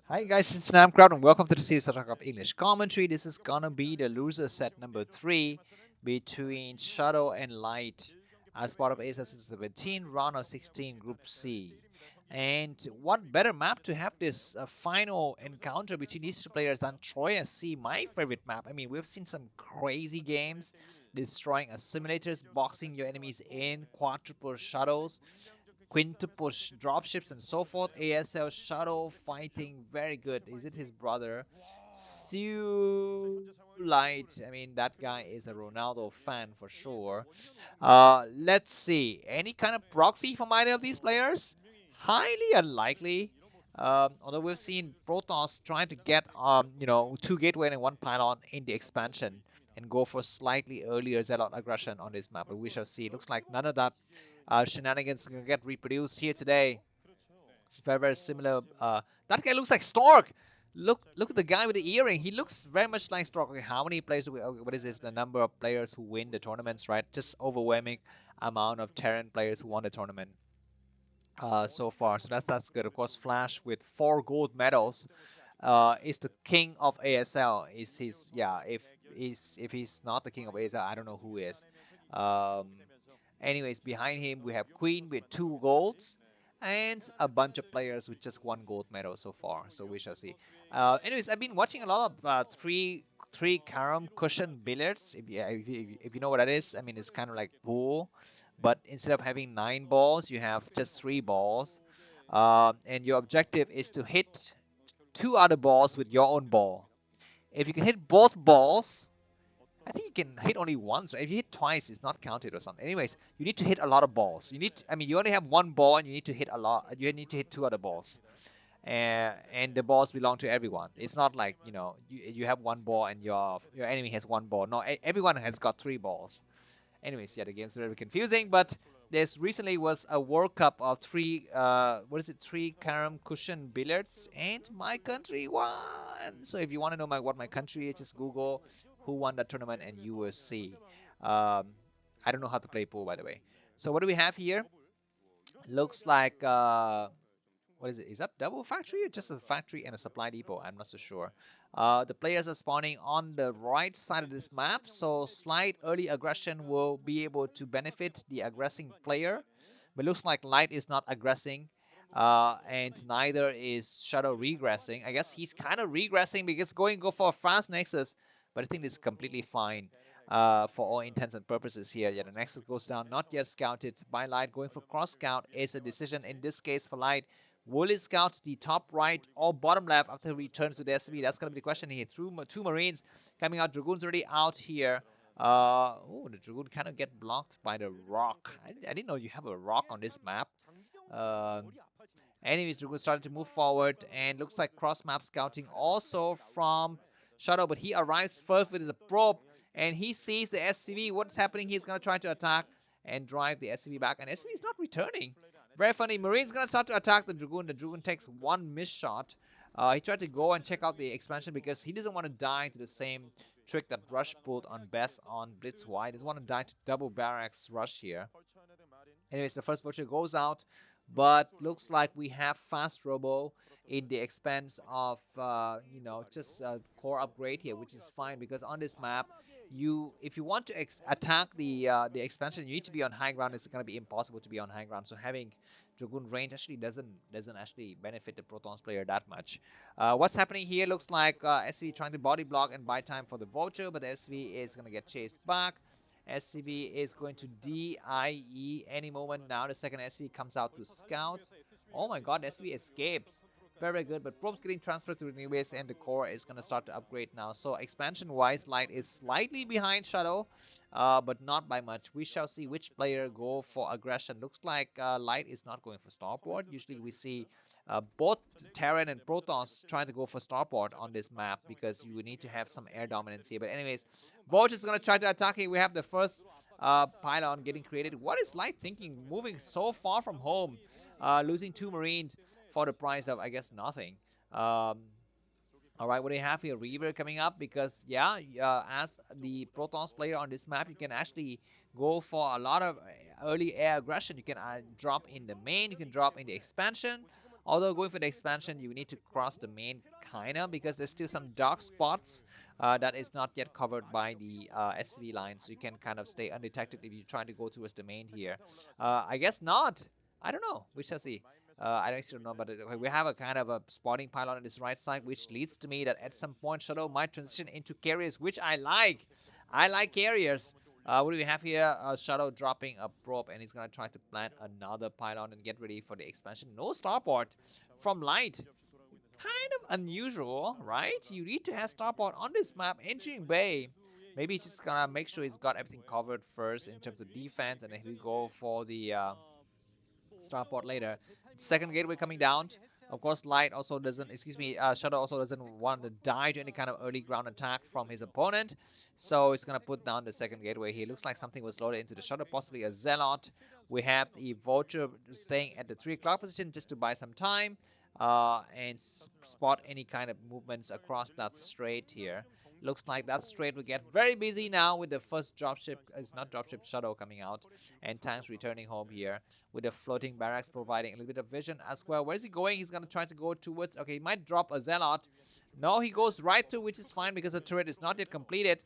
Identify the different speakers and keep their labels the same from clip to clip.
Speaker 1: Hi guys, it's Namcraft and welcome to the series of Starcraft English commentary. This is gonna be the loser set number 3 between Shuttle and Light as part of ASL S17 Ro16 Group C. And what better map to have this final encounter between these two players than Troya C, my favorite map. I mean, we've seen some crazy games, destroying simulators, boxing your enemies in, quadruple shuttles, quintuple dropships and so forth. ASL Shuttle fighting very good. Is it his brother? Stu Light. I mean, that guy is a Ronaldo fan for sure. Let's see. Any kind of proxy from either of these players? Highly unlikely. Although we've seen Protoss trying to get 2 gateway and 1 pylon in the expansion and go for slightly earlier Zelle aggression on this map, but we shall see. Looks like none of that shenanigans can get reproduced here today. It's very, very similar. That guy looks like Stork. Look at the guy with the earring. He looks very much like Stork. Okay, how many players do we? What is this? The number of players who win the tournaments, right? Just overwhelming amount of Terran players who won the tournament so far. So that's good. Of course, Flash with 4 gold medals is the king of ASL. Is his if he's not the king of ASL, I don't know who is. Um, Anyways, behind him we have Queen with 2 golds and a bunch of players with just 1 gold medal so far. So we shall see. Anyways, I've been watching a lot of three carom cushion billiards. If you know what that is, I mean it's kind of like pool, but instead of having 9 balls, you have just 3 balls, and your objective is to hit 2 other balls with your own ball. If you can hit both balls, I think you can hit only once. If you hit twice, it's not counted or something. Anyways, you need to hit a lot of balls. I mean, you only have 1 ball and you need to hit a lot. You need to hit 2 other balls. And the balls belong to everyone. It's not like, you have 1 ball and your enemy has 1 ball. No, everyone has got 3 balls. Anyways, yeah, the game's very confusing, but there's recently was a World Cup of 3 carom cushion billiards, and my country won. So if you want to know what my country is, just Google who won that tournament and you will see. I don't know how to play pool, by the way. So what do we have here? Looks like what is it? Is that double factory or just a factory and a supply depot? I'm not so sure. The players are spawning on the right side of this map, so slight early aggression will be able to benefit the aggressing player. But looks like Light is not aggressing, and neither is Shadow regressing. I guess he's kind of regressing because go for a fast Nexus, but I think this is completely fine for all intents and purposes here. Yeah, the Nexus goes down, not yet scouted by Light. Going for cross scout is a decision in this case for Light. Will he scout the top right or bottom left after he returns to the SCV? That's going to be the question here. 2 Marines coming out. Dragoon's already out here. The Dragoon kind of get blocked by the rock. I didn't know you have a rock on this map. Anyways, Dragoon started to move forward and looks like cross-map scouting also from Shuttle, but he arrives first with his probe and he sees the SCV. What's happening? He's going to try to attack and drive the SCV back, and SCV is not returning. Very funny. Marine's going to start to attack the Dragoon. The Dragoon takes 1 miss shot. He tried to go and check out the expansion because he doesn't want to die to the same trick that Rush pulled on Bess on Blitz Y. He doesn't want to die to double barracks Rush here. Anyways, the first vulture goes out, but looks like we have fast robo in the expense of just a core upgrade here, which is fine because on this map, if you want to attack the expansion, you need to be on high ground. It's going to be impossible to be on high ground. So having Dragoon range actually doesn't actually benefit the Protons player that much. What's happening here looks like SV trying to body block and buy time for the vulture, but the SV is going to get chased back. SCV is going to DIE any moment now. The second SCV comes out to scout. Oh my god, SCV escapes. Very good, but Probe's getting transferred to the new base and the core is going to start to upgrade now. So expansion-wise, Light is slightly behind Shuttle, but not by much. We shall see which player go for aggression. Looks like Light is not going for starport. Usually we see both Terran and Protoss trying to go for starport on this map because you need to have some air dominance here. But anyways, Vulture is going to try to attack here. We have the first pylon getting created. What is Light thinking? Moving so far from home, losing 2 Marines for the price of, I guess, nothing. All right, what do you have here? Reaver coming up because, yeah, as the Protons player on this map, you can actually go for a lot of early air aggression. You can drop in the main, you can drop in the expansion, Although going for the expansion, you need to cross the main kinda because there's still some dark spots that is not yet covered by the SV line, so you can kind of stay undetected if you're trying to go towards the main here. I guess not. I don't know. We shall see. I don't actually know, but we have a kind of a spotting pylon on this right side, which leads to me that at some point Shuttle might transition into carriers, which I like. I like carriers. What do we have here? Shuttle dropping a probe, and he's gonna try to plant another pylon and get ready for the expansion. No starport from Light. Kind of unusual, right? You need to have starport on this map entering Bay. Maybe he's just gonna make sure he's got everything covered first in terms of defense, and then he'll go for the starport later. Second gateway coming down. Of course, Light also doesn't, Shuttle also doesn't want to die to any kind of early ground attack from his opponent. So he's going to put down the second gateway here. Looks like something was loaded into the Shuttle, possibly a Zealot. We have the Vulture staying at the 3 o'clock position just to buy some time and spot any kind of movements across that strait here. Looks like that strait will get very busy now with the first dropship, it's not dropship, Shuttle coming out, and tanks returning home here with the floating barracks providing a little bit of vision as well. Where is he going? He's going to try to go towards, okay, he might drop a Zealot. No, he goes right to, which is fine because the turret is not yet completed.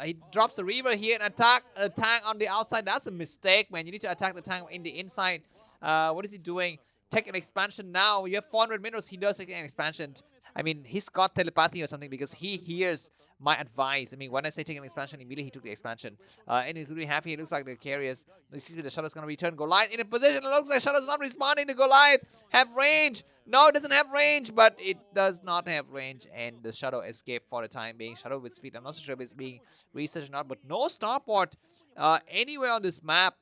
Speaker 1: He drops a Reaver here and attack a tank on the outside. That's a mistake, man. You need to attack the tank in the inside. What is he doing? Take an expansion now. You have 400 minerals. He does take an expansion. I mean, he's got telepathy or something because he hears my advice. I mean, when I say take an expansion, immediately he took the expansion. And he's really happy. It looks like the carriers, excuse me, the Shuttle's going to return Goliath in a position. It looks like Shuttle's not responding to Goliath. Have range. No, it doesn't have range, but it does not have range. And the Shuttle escaped for the time being. Shuttle with speed. I'm not so sure if it's being researched or not, but no starport anywhere on this map.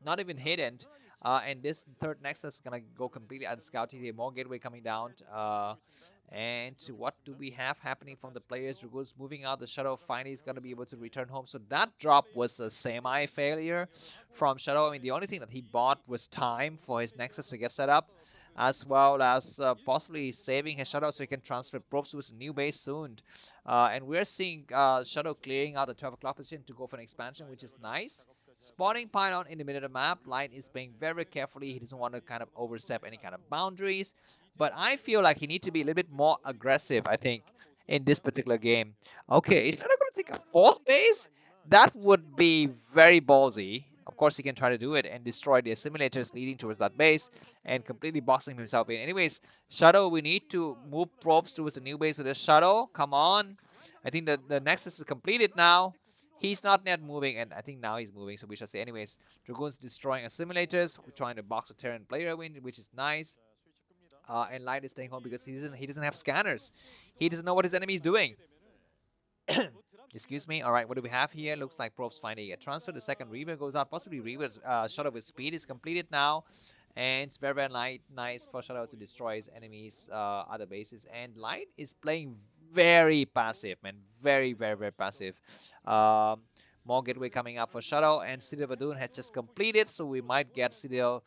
Speaker 1: Not even hidden. And this third nexus is gonna go completely unscouted here. More gateway coming down. And what do we have happening from the players? Dragoon's moving out. The Shuttle finally is gonna be able to return home. So that drop was a semi-failure from Shuttle. I mean, the only thing that he bought was time for his nexus to get set up, as well as possibly saving his Shuttle so he can transfer probes to his new base soon. And we're seeing Shuttle clearing out the 12 o'clock position to go for an expansion, which is nice. Spotting pylon in the middle of the map. Light is playing very carefully. He doesn't want to kind of overstep any kind of boundaries. But I feel like he needs to be a little bit more aggressive, I think, in this particular game. Okay, is Shadow going to take a fourth base? That would be very ballsy. Of course, he can try to do it and destroy the simulators leading towards that base and completely boxing himself in. Anyways, Shadow, we need to move probes towards the new base with this Shadow. Come on. I think the Nexus is completed now. He's not yet moving, and I think now he's moving, so we shall say. Anyways, Dragoon's destroying simulators. We're trying to box a Terran player win, which is nice. And Light is staying home because he doesn't have scanners. He doesn't know what his enemy is doing. Excuse me. All right, what do we have here? Looks like probes finding a transfer. The second Reaver goes out. Possibly Reaver's Shuttle with speed is completed now. And it's very nice for Shuttle to destroy his enemies' other bases. And Light is playing very passive, man. Very passive. More gateway coming up for Shuttle, and City of Adun has just completed, so we might get Zelle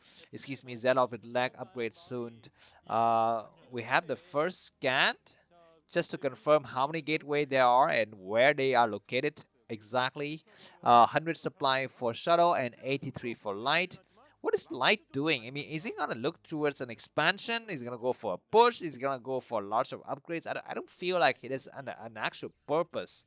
Speaker 1: with lag upgrade soon. We have the first scan just to confirm how many gateway there are and where they are located exactly. 100 supply for Shuttle and 83 for Light. What is Light doing? I mean, is he gonna look towards an expansion? Is he gonna go for a push? Is he gonna go for larger upgrades? I don't feel like it is an actual purpose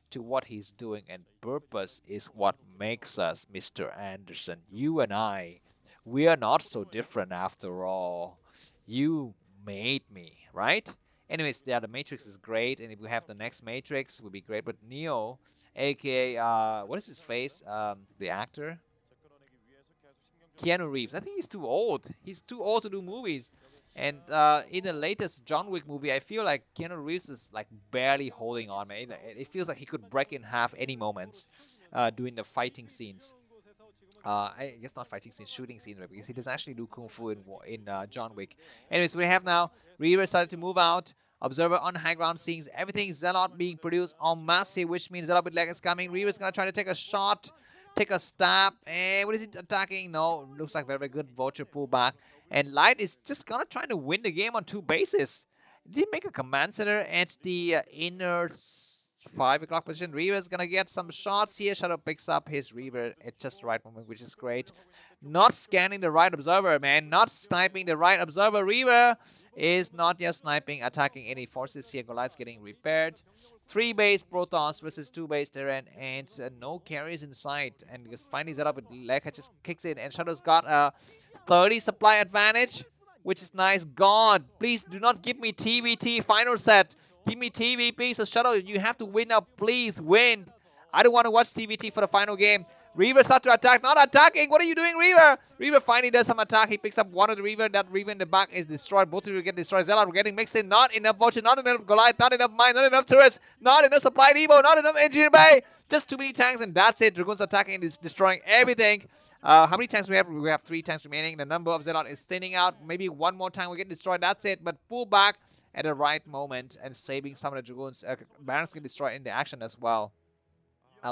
Speaker 1: to what he's doing, and purpose is what makes us, Mr. Anderson. You and I, we are not so different after all. You made me, right? Anyways, yeah, the Matrix is great, and if we have the next Matrix, it would be great. But Neo, aka, what is his face? The actor? Keanu Reeves. I think he's too old. He's too old to do movies. And in the latest John Wick movie, I feel like Keanu Reeves is like barely holding on, man. It feels like he could break in half any moment doing the fighting scenes. I guess not fighting scenes, shooting scenes, right? Because he doesn't actually do kung fu in John Wick. Anyways, we have now Reaver started to move out. Observer on high ground seeing everything Zealot being produced en masse here, which means Zealot with leg is coming. Reaver's gonna try to take a shot. Take a stab. What is he attacking? No, looks like very good Vulture pullback. And Light is just gonna try to win the game on 2 bases. Did he make a command center at the inner 5 o'clock position. Reaver is gonna get some shots here. Shuttle picks up his Reaver at just the right moment, which is great. Not scanning the right observer, man. Not sniping the right observer. Reaver is not just sniping, attacking any forces here. Goliath's getting repaired. 3 base Protoss versus 2 base Terran, and no carries in sight. And just finally set up with Lekka just kicks in, and Shuttle's got a 30 supply advantage, which is nice. God, please do not give me TVT final set. Give me TVP. So Shuttle, you have to win now. Please win. I don't want to watch TVT for the final game. Reaver start to attack. Not attacking. What are you doing, Reaver? Reaver finally does some attack. He picks up one of the Reaver. That Reaver in the back is destroyed. Both of you get destroyed. Zelle getting mixed in. Not enough Vulture. Not enough Goliath. Not enough Mine. Not enough turrets. Not enough Supply Depot. Not enough Engineer Bay. Just too many tanks, and that's it. Dragoon's attacking and is destroying everything. How many tanks do we have? We have 3 tanks remaining. The number of Zelle is thinning out. Maybe one more time we get destroyed. That's it. But pull back at the right moment and saving some of the Dragoons. Barons get destroyed in the action as well.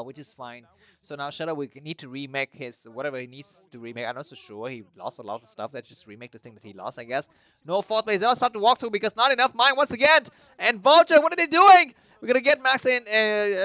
Speaker 1: Which is fine. So now Shuttle, we need to remake his whatever he needs to remake. I'm not so sure. He lost a lot of stuff. Let's just remake this thing that he lost, I guess. No 4th base. They'll start to walk through because not enough mine once again. And Vulture, what are they doing? We're gonna get Max in,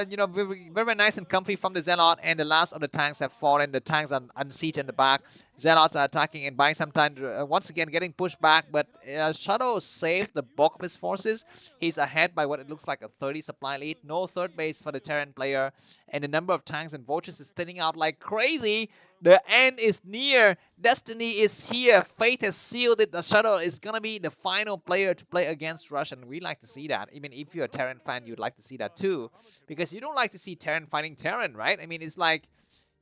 Speaker 1: you know, very, very nice and comfy from the Zealot, and the last of the tanks have fallen. The tanks are unseated in the back. Zealots are attacking and buying some time. Once again, getting pushed back, but Shuttle saved the bulk of his forces. He's ahead by what it looks like a 30 supply lead. No 3rd base for the Terran player, and the number of tanks and vultures is thinning out like crazy. The end is near. Destiny is here. Fate has sealed it. The Shuttle is gonna be the final player to play against Russia, and we like to see that. Even if you're a Terran fan, you'd like to see that too, because you don't like to see Terran fighting Terran, right? I mean, it's like,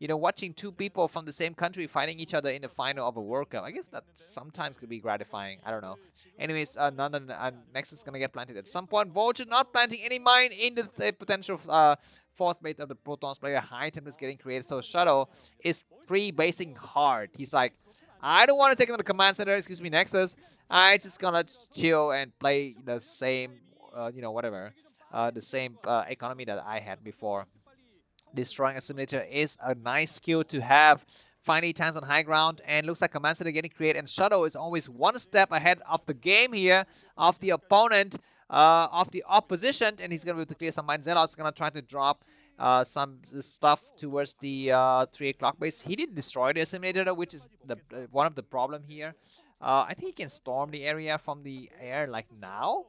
Speaker 1: you know, watching 2 people from the same country fighting each other in the final of a World Cup. I guess that sometimes could be gratifying. I don't know. Anyways, Nexus is going to get planted at some point. Vulture not planting any mine in the potential 4th base of the Protons player. High temp is getting created. So Shuttle is basing hard. He's like, I don't want to take another command center. Excuse me, Nexus. I just going to chill and play the same, you know, whatever. The same economy that I had before. Destroying a simulator is a nice skill to have. Finally, tanks on high ground, and looks like command center getting created. And Shuttle is always 1 step ahead of the game here, of the opponent, of the opposition, and he's gonna be able to clear some mines. Zealot's gonna try to drop some stuff towards the 3 o'clock base. He did destroy the simulator, which is the one of the problem here. I think he can storm the area from the air like now.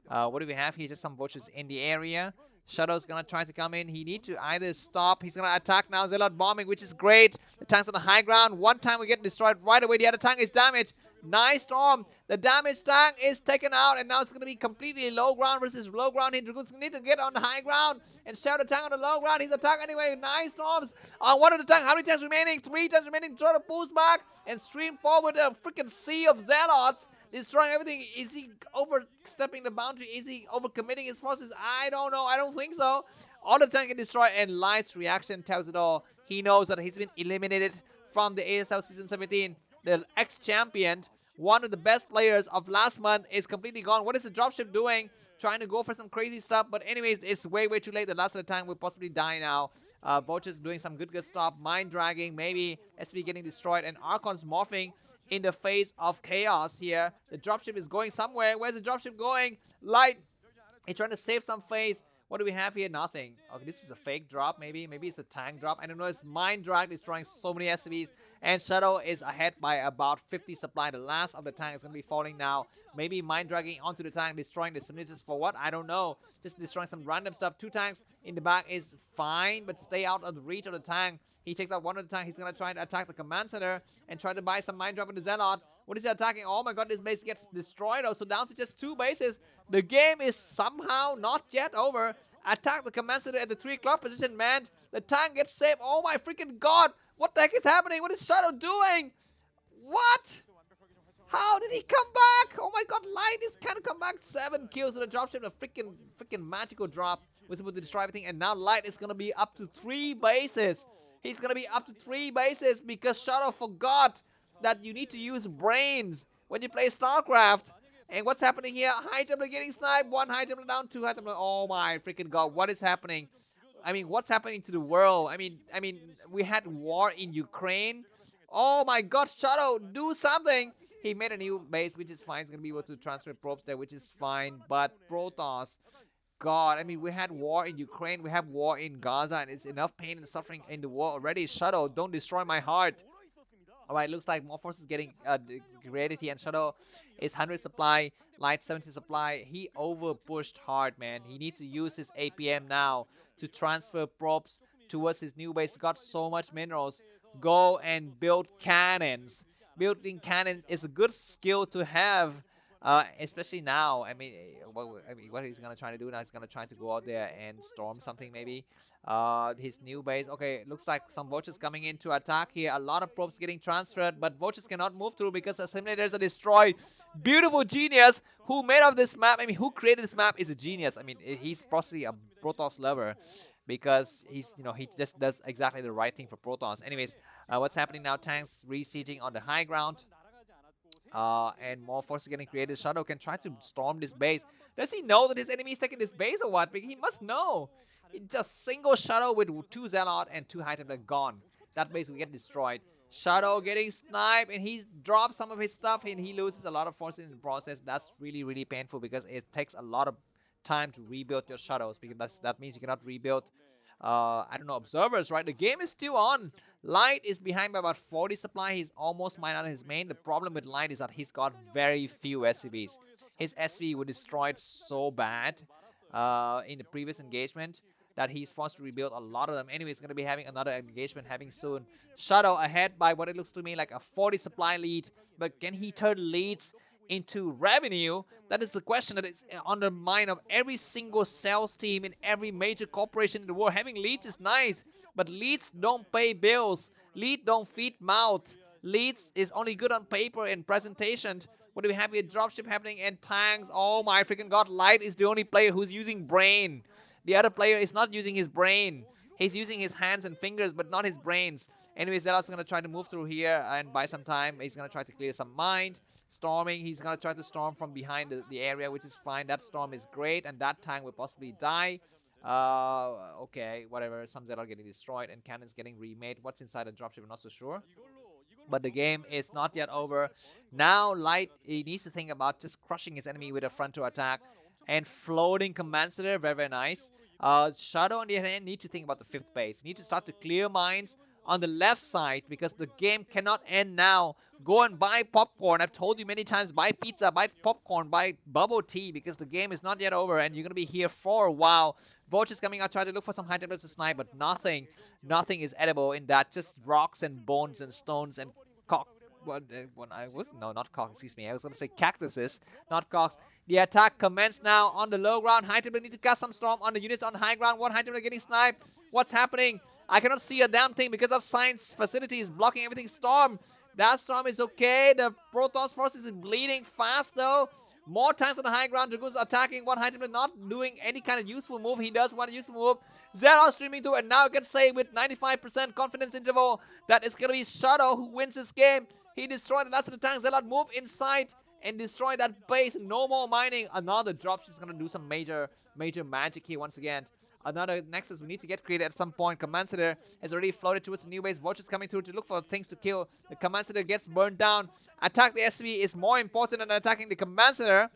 Speaker 1: What do we have here? Just some vultures in the area. Shuttle's gonna try to come in. He needs to either stop. He's gonna attack now. Zealot bombing, which is great. The tank's on the high ground. One tank will get destroyed right away. The other tank is damaged. Nice storm. The damaged tank is taken out, and now it's gonna be completely low ground versus low ground. Dragoons need to get on the high ground and share the tank on the low ground. He's attacked anyway. Nice storms on one of the tanks. How many tanks remaining? 3 tanks remaining. Try to boost back and stream forward a freaking sea of Zealots. Destroying everything. Is he overstepping the boundary? Is he overcommitting his forces? I don't know. I don't think so. All the tank get destroyed, and Light's reaction tells it all. He knows that he's been eliminated from the ASL Season 17. The ex-champion, one of the best players of last month, is completely gone. What is the dropship doing? Trying to go for some crazy stuff, but anyways, it's way too late. The last of the tank will possibly die now. Vulture's doing some good stuff. Mind dragging, maybe SV getting destroyed, and Archon's morphing in the face of chaos here. The dropship is going somewhere. Where's the dropship going? Light, he's trying to save some face. What do we have here? Nothing. Okay, this is a fake drop, maybe. Maybe it's a tank drop. I don't know. It's mind drag destroying so many SCVs. And Shuttle is ahead by about 50 supply. The last of the tank is going to be falling now. Maybe mind dragging onto the tank, destroying the simulators for what? I don't know. Just destroying some random stuff. 2 tanks in the back is fine, but stay out of the reach of the tank. He takes out one of the tanks. He's going to try to attack the command center and try to buy some mind drop into Zealot. What is he attacking? Oh my god, this base gets destroyed. So down to just 2 bases. The game is somehow not yet over. Attack the command center at the 3 o'clock position, man. The tank gets saved. Oh my freaking god. What the heck is happening? What is Shuttle doing? What? How did he come back? Oh my god, Light is kind of come back. 7 kills with a dropship. A freaking magical drop. Was able to destroy everything. And now Light is going to be up to 3 bases. He's going to be up to 3 bases because Shuttle forgot that you need to use brains when you play StarCraft. And what's happening here? High Templar getting sniped. 1 High Templar down, 2 High Templar. Oh my freaking god, what is happening? I mean, what's happening to the world? I mean, we had war in Ukraine. Oh my god, Shuttle, do something. He made a new base, which is fine. He's going to be able to transfer probes there, which is fine. But Protoss, god. I mean, we had war in Ukraine, we have war in Gaza, and it's enough pain and suffering in the world already. Shuttle, don't destroy my heart. Alright, looks like more forces getting created here, and Shuttle is 100 supply, Light 70 supply. He over pushed hard, man. He needs to use his APM now to transfer probes towards his new base. Got so much minerals. Go and build cannons. Building cannons is a good skill to have, especially now. I mean, what he's gonna try to do now? He's gonna try to go out there and storm something, maybe. His new base. Okay, looks like some vultures coming in to attack here. A lot of probes getting transferred, but vultures cannot move through because assimilators are destroyed. Beautiful genius who made up this map. I mean, who created this map is a genius. I mean, he's possibly a Protoss lover, because he's, you know, he just does exactly the right thing for Protons. Anyways, what's happening now? Tanks resieging on the high ground. And more forces getting created. Shuttle can try to storm this base. Does he know that his enemy is taking this base or what? Because he must know. He just single Shuttle with 2 Zealot and 2 High Templar gone. That base will get destroyed. Shuttle getting sniped, and he drops some of his stuff, and he loses a lot of forces in the process. That's really, really painful because it takes a lot of time to rebuild your shuttles, because that means you cannot rebuild I don't know, observers, right? The game is still on. Light is behind by about 40 supply. He's almost mined out his main. The problem with Light is that he's got very few SCVs. His SCV were destroyed so bad in the previous engagement that he's forced to rebuild a lot of them. Anyway, he's going to be having another engagement having soon. Shuttle ahead by what it looks to me like a 40 supply lead. But can he turn leads into revenue? That is the question that is on the mind of every single sales team in every major corporation in the world. Having leads is nice, but leads don't pay bills. Lead don't feed mouth. Leads is only good on paper and presentation. What do we have here? Dropship happening and tanks. Oh my freaking god, Light is the only player who's using brain. The other player is not using his brain. He's using his hands and fingers, but not his brains. Anyways, Zealot's going to try to move through here and buy some time. He's going to try to clear some mind. Storming, he's going to try to storm from behind the area, which is fine. That storm is great, and that tank will possibly die. Okay, whatever. Some Zealot getting destroyed, and cannons getting remade. What's inside the dropship, I'm not so sure. But the game is not yet over. Now, Light, he needs to think about just crushing his enemy with a frontal attack. And floating command center, very, very nice. Shadow, on the other hand, need to think about the 5th base. Need to start to clear mines on the left side, because the game cannot end now. Go and buy popcorn. I've told you many times, buy pizza, buy popcorn, buy bubble tea, because the game is not yet over and you're going to be here for a while. Vultures coming out, try to look for some high templates to snipe, but nothing is edible in that. Just rocks and bones and stones and cock. Not cock, excuse me. I was going to say cactuses, not cocks. The attack commenced now on the low ground. High templar need to cast some storm on the units on high ground. One high templar getting sniped. What's happening? I cannot see a damn thing because that science facility is blocking everything. Storm. That storm is okay. The Protoss force is bleeding fast though. More tanks on the high ground. Dragoons attacking. One high templar not doing any kind of useful move. He does want a useful move. Zelle streaming through, and now I can say with 95% confidence interval that it's going to be Shuttle who wins this game. He destroyed the last of the tanks. Zelle move inside and destroy that base. No more mining. Another dropship is going to do some major magic here once again. Another Nexus we need to get created at some point. Command center has already floated towards the new base. Vultures coming through to look for things to kill. The command center gets burned down. Attack the SV is more important than attacking the command center.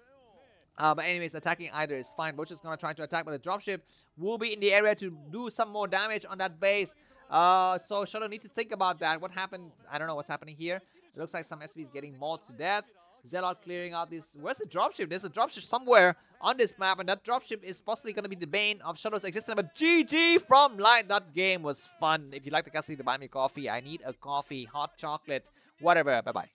Speaker 1: But anyways, attacking either is fine. Vulture's going to try to attack, but the dropship will be in the area to do some more damage on that base. So Shuttle needs to think about that. What happened? I don't know what's happening here. It looks like some SV is getting mauled to death. Zealot clearing out this. Where's the dropship? There's a dropship somewhere on this map, and that dropship is possibly going to be the bane of Shuttle's existence. But GG from Light. That game was fun. If you like the cast, to buy me coffee. I need a coffee, hot chocolate, whatever. Bye bye.